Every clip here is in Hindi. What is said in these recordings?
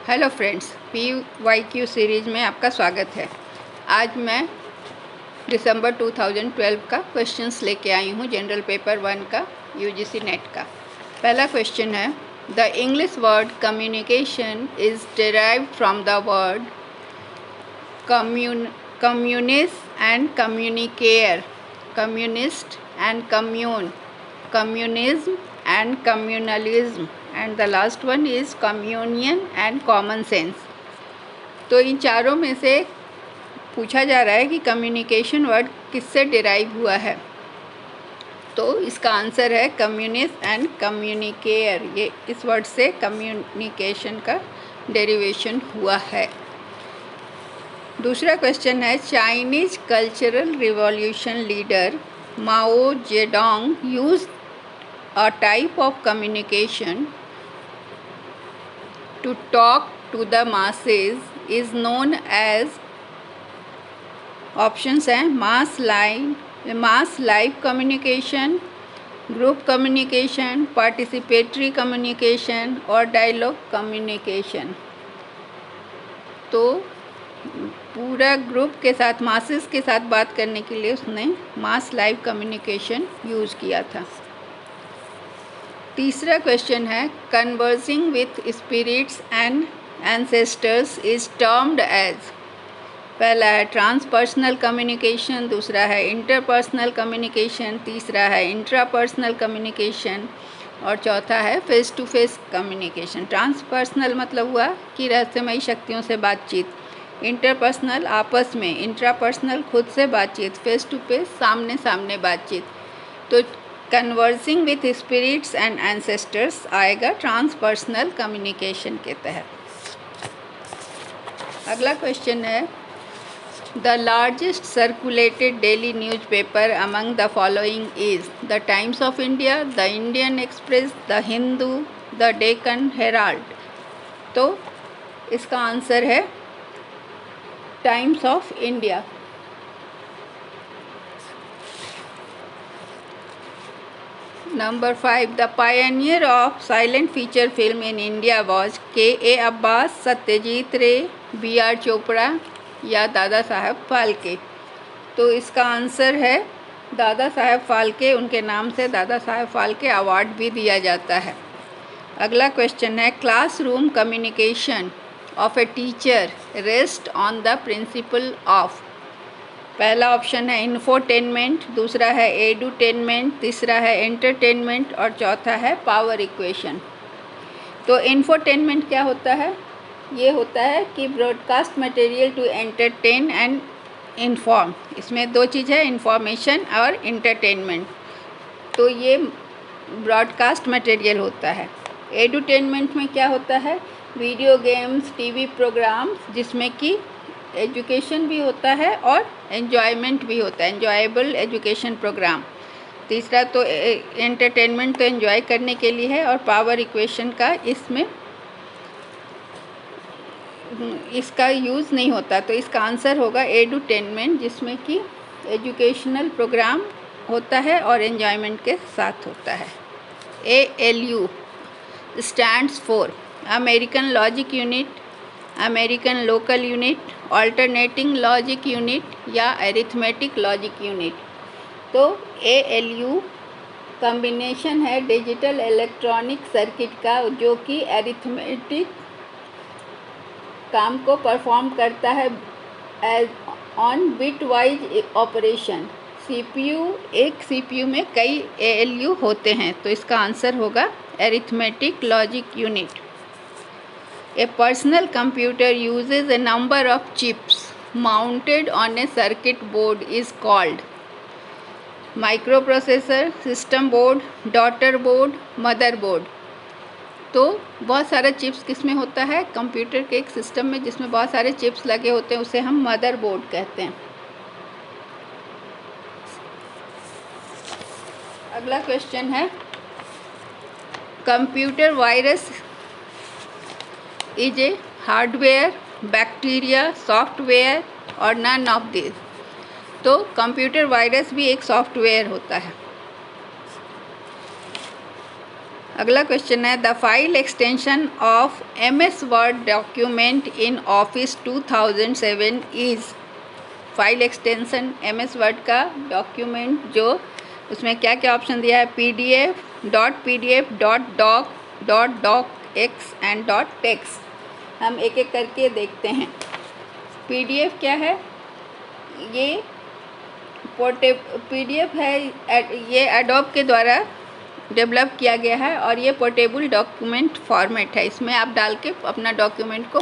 हेलो फ्रेंड्स, PYQ सीरीज़ में आपका स्वागत है। आज मैं दिसंबर 2012 का क्वेश्चंस लेके आई हूँ जनरल पेपर 1 का UGC नेट का। पहला क्वेश्चन है, the English word communication is derived from the word communist and communicare, communist and commune, communism and communalism, and the last one is communion and common sense। तो इन चारों में से पूछा जा रहा है कि कम्युनिकेशन वर्ड किससे डिराइव हुआ है। तो इसका आंसर है कम्युनिस्ट एंड कम्युनिकेयर। ये इस वर्ड से कम्युनिकेशन का डेरिवेशन हुआ है। दूसरा क्वेश्चन है, Chinese cultural revolution leader Mao Zedong used a type of communication to talk to the masses is known as, options हैं mass live communication, group communication, participatory communication और dialogue communication। तो पूरा ग्रुप के साथ, मासेस के साथ बात करने के लिए उसने मास लाइव कम्युनिकेशन यूज़ किया था। तीसरा क्वेश्चन है, conversing with spirits and ancestors is termed as. पहला है ट्रांसपर्सनल कम्युनिकेशन, दूसरा है इंटरपर्सनल कम्युनिकेशन, तीसरा है इंट्रापर्सनल कम्युनिकेशन और चौथा है फेस टू फेस कम्युनिकेशन। ट्रांसपर्सनल मतलब हुआ कि रहस्यमयी शक्तियों से बातचीत, इंटरपर्सनल आपस में, इंट्रापर्सनल खुद से बातचीत, फेस टू फेस सामने सामने बातचीत। तो conversing with spirits and ancestors आएगा ट्रांसपर्सनल कम्युनिकेशन के तहत। अगला क्वेश्चन है, the largest circulated daily newspaper among the following is the Times of India, the Indian Express, the Hindu, the Deccan Herald. तो इसका आंसर है Times of India. Number 5, the pioneer of silent feature film in India was K.A. Abbas, Satyajit रे, B.R. चोपड़ा या दादा साहब फाल्के। तो इसका आंसर है दादा साहब फाल्के। उनके नाम से दादा साहब फाल्के अवार्ड भी दिया जाता है। अगला क्वेश्चन है, classroom communication of a teacher rest on the principle of. पहला ऑप्शन है इन्फोटेनमेंट, दूसरा है एडुटेनमेंट, तीसरा है एंटरटेनमेंट और चौथा है पावर इक्वेशन। तो इन्फोटेनमेंट क्या होता है? ये होता है कि broadcast material to entertain and inform. इसमें दो चीज़ है, इन्फॉर्मेशन और इंटरटेनमेंट। तो ये ब्रॉडकास्ट मटेरियल होता है। एडुटेनमेंट में क्या होता है? वीडियो गेम्स, टीवी प्रोग्राम्स जिसमें कि एजुकेशन भी होता है और एन्जॉयमेंट भी होता है, एन्जॉयबल एजुकेशन प्रोग्राम। तीसरा तो एंटरटेनमेंट तो एन्जॉय करने के लिए है और पावर इक्वेशन का इसमें इसका यूज़ नहीं होता। तो इसका आंसर होगा एडुटेनमेंट, जिसमें कि एजुकेशनल प्रोग्राम होता है और एन्जॉयमेंट के साथ होता है। ALU stands for American logic unit, American local unit, alternating logic unit या अरिथमेटिक लॉजिक यूनिट। तो ALU कॉम्बिनेशन है डिजिटल इलेक्ट्रॉनिक सर्किट का, जो कि अरिथमेटिक काम को परफॉर्म करता है as on bitwise operation. एक CPU में कई ALU होते हैं। तो इसका आंसर होगा arithmetic logic unit. A personal computer uses a number of chips mounted on a circuit board is called microprocessor, system board, daughter board, motherboard। तो बहुत सारे चिप्स किस में होता है? कंप्यूटर के एक सिस्टम में जिसमें बहुत सारे चिप्स लगे होते हैं, उसे हम मदरबोर्ड कहते हैं। अगला क्वेश्चन है, computer virus is a hardware, bacteria, software और नन ऑफ दिस। तो कंप्यूटर वायरस भी एक सॉफ्टवेयर होता है। अगला क्वेश्चन है, the file extension of MS word document in office 2007 is. File extension MS word का डॉक्यूमेंट जो उसमें क्या क्या ऑप्शन दिया है, PDF, .pdf, .doc, .docx and .text। हम एक एक करके देखते हैं। PDF क्या है, ये PDF है, ये एडोब के द्वारा डेवलप किया गया है और ये पोर्टेबल डॉक्यूमेंट फॉर्मेट है। इसमें आप डाल के अपना डॉक्यूमेंट को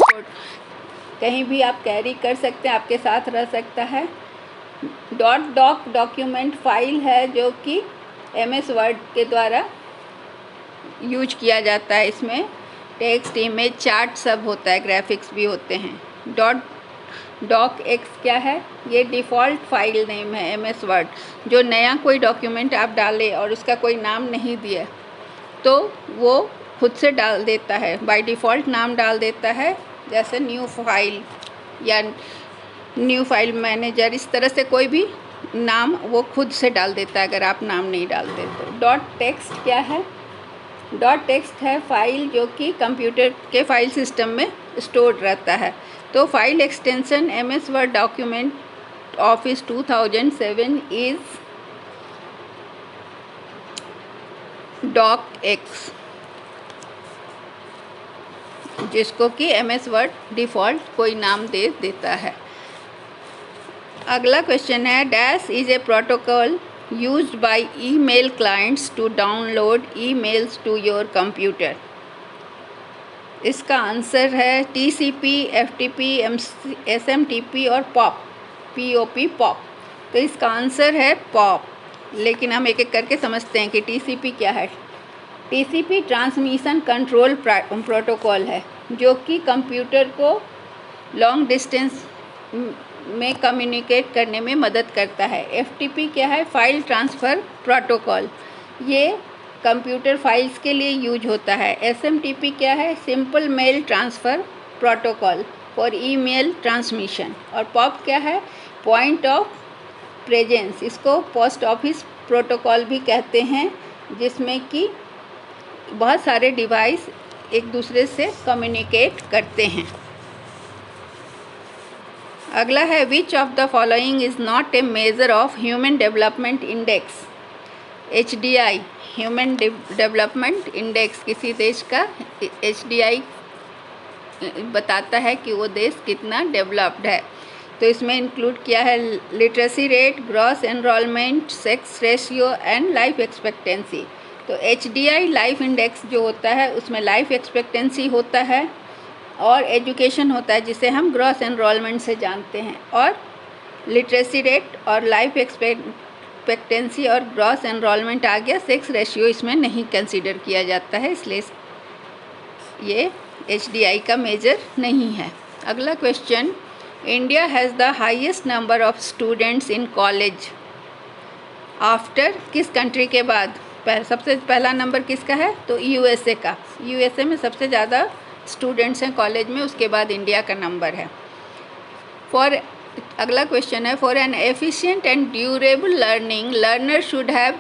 कहीं भी आप कैरी कर सकते हैं, आपके साथ रह सकता है। .doc डॉक्यूमेंट फाइल है जो कि MS वर्ड के द्वारा यूज किया जाता है। इसमें टेक्स्ट, इमेज, चार्ट सब होता है, ग्राफिक्स भी होते हैं। .docx क्या है, ये डिफ़ॉल्ट फाइल नेम है MS वर्ड। जो नया कोई डॉक्यूमेंट आप डालें और उसका कोई नाम नहीं दिया तो वो खुद से डाल देता है, बाय डिफ़ॉल्ट नाम डाल देता है, जैसे न्यू फाइल या न्यू फाइल मैनेजर, इस तरह से कोई भी नाम वो खुद से डाल देता है अगर आप नाम नहीं डालते तो। .text क्या है, .text है फाइल जो कि कंप्यूटर के फाइल सिस्टम में स्टोर रहता है। तो file extension MS word document office 2007 is .docx, जिसको कि MS वर्ड डिफ़ॉल्ट कोई नाम दे देता है। अगला क्वेश्चन है, dash is a protocol used by email clients to download emails to your computer। इसका आंसर है TCP, FTP, SMTP और POP। तो इसका आंसर है POP। लेकिन हम एक एक करके समझते हैं कि TCP क्या है। TCP ट्रांसमिशन कंट्रोल प्रोटोकॉल है जो कि कंप्यूटर को लॉन्ग डिस्टेंस में कम्युनिकेट करने में मदद करता है। FTP क्या है, फाइल ट्रांसफ़र प्रोटोकॉल, ये कंप्यूटर फाइल्स के लिए यूज होता है। SMTP क्या है, simple mail transfer protocol for email transmission. और POP क्या है, पॉइंट ऑफ प्रेजेंस, इसको पोस्ट ऑफिस प्रोटोकॉल भी कहते हैं, जिसमें कि बहुत सारे डिवाइस एक दूसरे से कम्युनिकेट करते हैं। अगला है, which of the following is not a measure of human development index. HDI human development index, किसी देश का HDI बताता है कि वो देश कितना डेवलप्ड है। तो इसमें इंक्लूड किया है literacy rate, gross enrolment, sex ratio and life expectancy. तो HDI लाइफ इंडेक्स जो होता है उसमें लाइफ एक्सपेक्टेंसी होता है और एजुकेशन होता है, जिसे हम ग्रॉस एनरोलमेंट से जानते हैं। और लिटरेसी रेट और लाइफ एक्सपेक्टेंसी और ग्रॉस एनरोलमेंट आ गया, सेक्स रेशियो इसमें नहीं कंसीडर किया जाता है, इसलिए ये HDI का मेजर नहीं है। अगला question, India has the highest number of students in college after, किस कंट्री के बाद सबसे पहला नंबर किसका है, तो USA का। USA में सबसे ज़्यादा स्टूडेंट्स हैं कॉलेज में, उसके बाद इंडिया का नंबर है। अगला क्वेश्चन है, for an efficient and durable learning learner should have.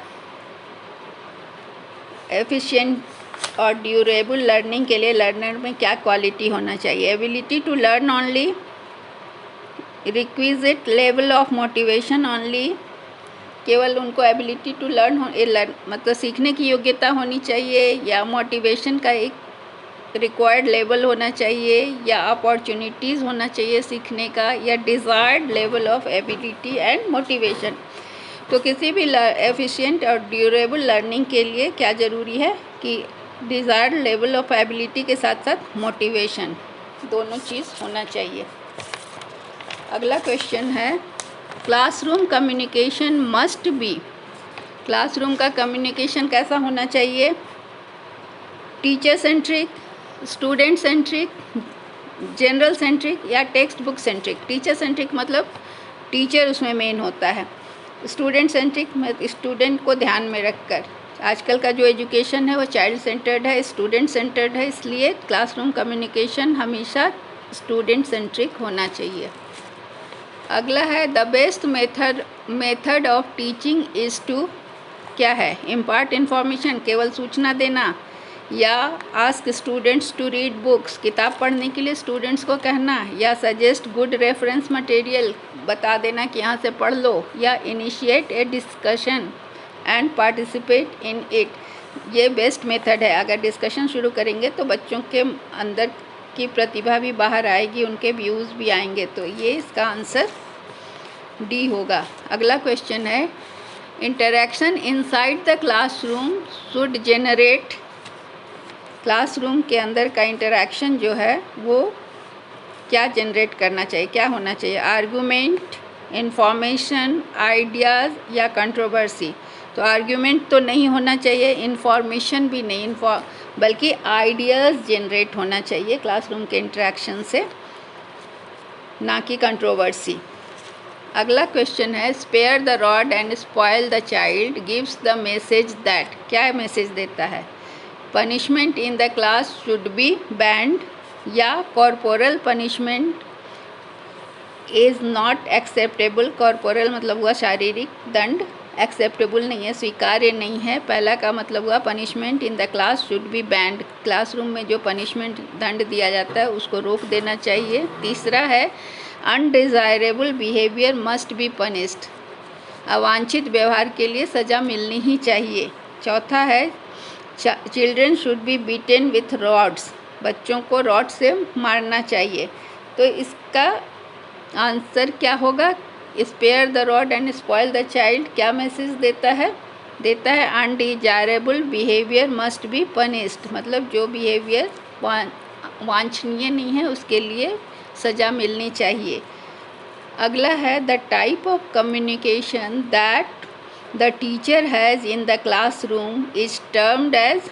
Efficient और ड्यूरेबल लर्निंग के लिए लर्नर में क्या क्वालिटी होना चाहिए, ability to learn only, requisite level of motivation only, केवल उनको एबिलिटी टू लर्न मतलब सीखने की योग्यता होनी चाहिए, या मोटिवेशन का एक रिक्वायर्ड लेवल होना चाहिए, या अपॉर्चुनिटीज़ होना चाहिए सीखने का, या desired level of ability and motivation. तो किसी भी एफिशिएंट और ड्यूरेबल लर्निंग के लिए क्या ज़रूरी है कि डिज़ायर्ड लेवल ऑफ एबिलिटी के साथ साथ मोटिवेशन, दोनों चीज़ होना चाहिए। अगला क्वेश्चन है, classroom communication must be. Classroom का कम्युनिकेशन कैसा होना चाहिए, teacher centric, student centric, general centric या textbook centric. Teacher centric मतलब टीचर उसमें मेन होता है, स्टूडेंट सेंट्रिक में स्टूडेंट को ध्यान में रखकर। आजकल का जो एजुकेशन है वो चाइल्ड सेंटर्ड है, स्टूडेंट सेंटर्ड है, इसलिए क्लासरूम कम्युनिकेशन हमेशा स्टूडेंट सेंट्रिक होना चाहिए। अगला है, the best method of teaching is to, क्या है, इम्पार्ट इन्फॉर्मेशन, केवल सूचना देना, या ask students to read books, किताब पढ़ने के लिए स्टूडेंट्स को कहना, या सजेस्ट गुड रेफरेंस मटेरियल, बता देना कि यहाँ से पढ़ लो, या initiate A discussion and participate in it, ये बेस्ट मेथड है। अगर डिस्कशन शुरू करेंगे तो बच्चों के अंदर की प्रतिभा भी बाहर आएगी, उनके व्यूज़ भी आएंगे। तो ये इसका आंसर डी होगा। अगला क्वेश्चन है, interaction inside the classroom should generate, classroom के अंदर का इंटरेक्शन जो है वो क्या जनरेट करना चाहिए, क्या होना चाहिए? आर्गूमेंट, इंफॉर्मेशन, आइडियाज़ या कंट्रोवर्सी। तो आर्गूमेंट तो नहीं होना चाहिए, इंफॉर्मेशन भी नहीं, बल्कि आइडियाज़ जनरेट होना चाहिए क्लासरूम के इंटरेक्शन से, ना कि कंट्रोवर्सी। अगला क्वेश्चन है, spare the rod and spoil the child gives the message that, क्या मैसेज देता है? Punishment in the class should be banned, या corporal punishment is not acceptable. Corporal मतलब हुआ शारीरिक दंड, एक्सेप्टेबल नहीं है, स्वीकार्य नहीं है। पहला का मतलब हुआ punishment in the class should be band, classroom में जो पनिशमेंट दंड दिया जाता है उसको रोक देना चाहिए। तीसरा है, undesirable behaviour must be punished, अवांछित व्यवहार के लिए सज़ा मिलनी ही चाहिए। चौथा है, children should be beaten with rods, बच्चों को रॉड से मारना चाहिए। तो इसका आंसर क्या होगा? Spare the rod and spoil the child क्या मैसेज देता है? Undesirable behaviour must be punished, मतलब जो बिहेवियर वांछनीय नहीं है उसके लिए सज़ा मिलनी चाहिए। अगला है, the type of communication that the teacher has in the classroom is termed as,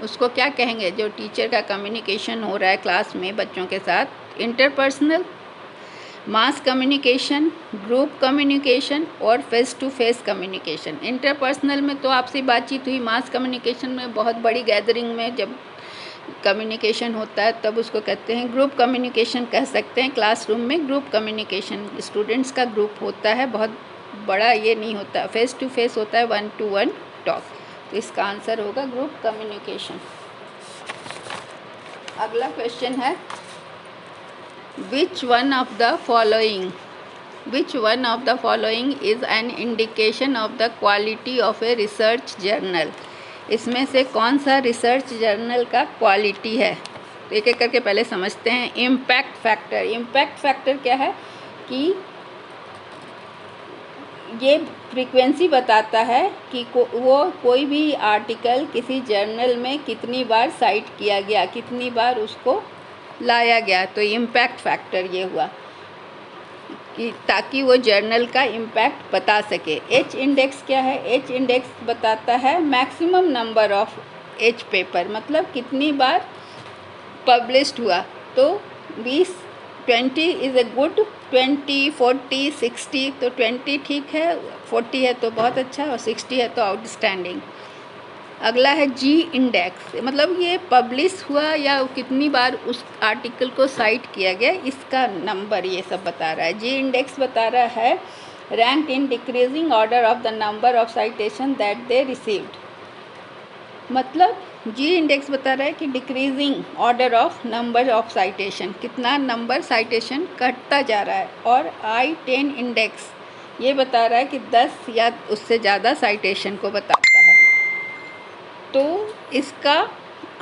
उसको क्या कहेंगे? जो टीचर का कम्युनिकेशन हो रहा है क्लास में बच्चों के साथ, interpersonal, mass communication, group communication और face to face communication. Interpersonal में तो आपसी बातचीत हुई, मास कम्युनिकेशन में बहुत बड़ी गैदरिंग में जब कम्युनिकेशन होता है तब उसको कहते हैं ग्रुप कम्युनिकेशन, कह सकते हैं। क्लासरूम में ग्रुप कम्युनिकेशन, स्टूडेंट्स का ग्रुप होता है, बहुत बड़ा ये नहीं होता। फेस टू फेस होता है, 1-to-1 टॉक। तो इसका आंसर होगा ग्रुप कम्युनिकेशन। अगला क्वेश्चन है, which one of the following is an indication of the quality of a research journal, इसमें से कौन सा रिसर्च जर्नल का क्वालिटी है? एक एक करके पहले समझते हैं। इम्पैक्ट फैक्टर, इम्पैक्ट फैक्टर क्या है कि ये फ्रीक्वेंसी बताता है कि वो कोई भी आर्टिकल किसी जर्नल में कितनी बार साइट किया गया, कितनी बार उसको लाया गया। तो इम्पैक्ट फैक्टर ये हुआ कि ताकि वो जर्नल का इम्पैक्ट बता सके। एच इंडेक्स क्या है? एच इंडेक्स बताता है maximum number of H paper, मतलब कितनी बार पब्लिश्ड हुआ। तो 20 इज़ ए गुड, 20, 40, 60, तो 20 ठीक है, 40 है तो बहुत अच्छा, और 60 है तो आउटस्टैंडिंग। अगला है जी इंडेक्स, मतलब ये पब्लिश हुआ या कितनी बार उस आर्टिकल को साइट किया गया, इसका नंबर ये सब बता रहा है। जी इंडेक्स बता रहा है rank in decreasing order of the number of citation that they received, मतलब जी इंडेक्स बता रहा है कि decreasing order of number of citation, कितना नंबर साइटेशन घटता जा रहा है। और I10 इंडेक्स ये बता रहा है कि 10 या उससे ज़्यादा साइटेशन को बताता है। तो इसका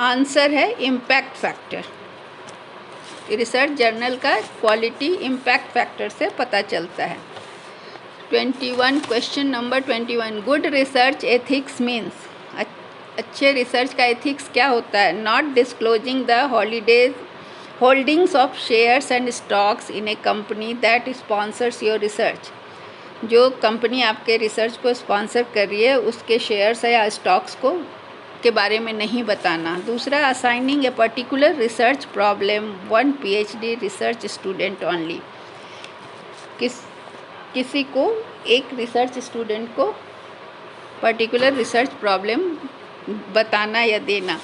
आंसर है इम्पैक्ट फैक्टर। रिसर्च जर्नल का क्वालिटी इम्पैक्ट फैक्टर से पता चलता है। 21 question number 21, good research ethics means, अच्छे रिसर्च का एथिक्स क्या होता है? Not disclosing the holdings of shares and stocks in A company that sponsors your research, जो कंपनी आपके रिसर्च को स्पॉन्सर कर रही है उसके शेयर्स या स्टॉक्स को के बारे में नहीं बताना। दूसरा, assigning a particular research problem 1 PhD research student only, किसी को, एक रिसर्च स्टूडेंट को पर्टिकुलर रिसर्च प्रॉब्लम बताना या देना।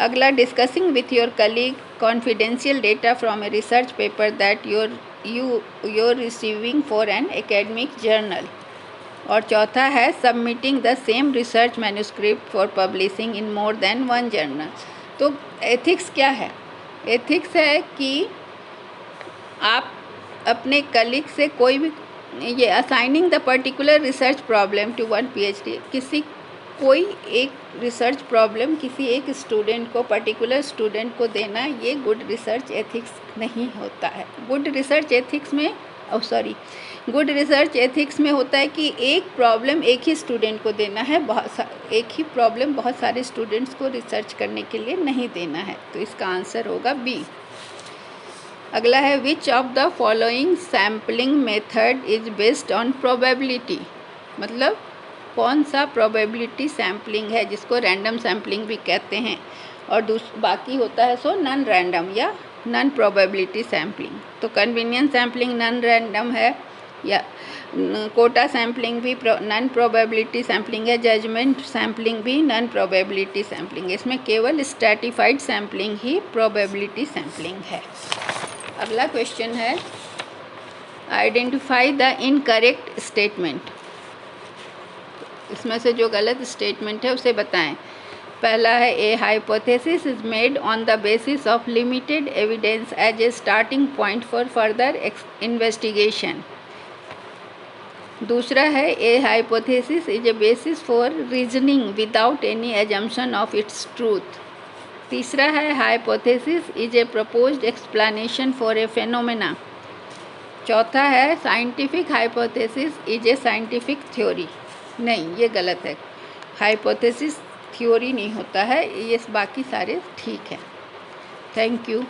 अगला, discussing with your colleague confidential data from a research paper that you're receiving for an academic journal। और चौथा है submitting the same research manuscript for publishing in more than one journal. तो एथिक्स क्या है? एथिक्स है कि आप अपने कलीग से कोई भी ये assigning the particular research problem to one PhD, कोई एक रिसर्च प्रॉब्लम किसी एक स्टूडेंट को, पर्टिकुलर स्टूडेंट को देना, ये गुड रिसर्च एथिक्स नहीं होता है। गुड रिसर्च एथिक्स में होता है कि एक प्रॉब्लम एक ही स्टूडेंट को देना है, एक ही प्रॉब्लम बहुत सारे स्टूडेंट्स को रिसर्च करने के लिए नहीं देना है। तो इसका आंसर होगा बी। अगला है which of the following sampling method is based on probability, मतलब कौन सा प्रोबेबिलिटी सैम्पलिंग है, जिसको रैंडम सैम्पलिंग भी कहते हैं, और बाकी होता है सो नॉन रैंडम या नॉन प्रोबेबिलिटी सैम्पलिंग। तो कन्वीनियंस सैम्पलिंग नॉन रैंडम है, या कोटा सैम्पलिंग भी नॉन प्रोबेबिलिटी सैम्पलिंग है, जजमेंट सैम्पलिंग भी नॉन प्रोबेबिलिटी सैम्पलिंग है। इसमें केवल स्ट्रैटिफाइड सैम्पलिंग ही प्रोबेबिलिटी सैम्पलिंग है। अगला क्वेश्चन है आइडेंटिफाई द इनकरेक्ट स्टेटमेंट। इसमें से जो गलत स्टेटमेंट है उसे बताएं। पहला है a hypothesis is made on the basis of limited evidence as a starting point for further investigation. दूसरा है a hypothesis is a basis for reasoning without any assumption of its truth. तीसरा है hypothesis is a proposed explanation for a phenomena. चौथा है scientific hypothesis is a scientific theory. नहीं, ये गलत है, हाइपोथेसिस थ्योरी नहीं होता है, ये बाकी सारे ठीक है। Thank you.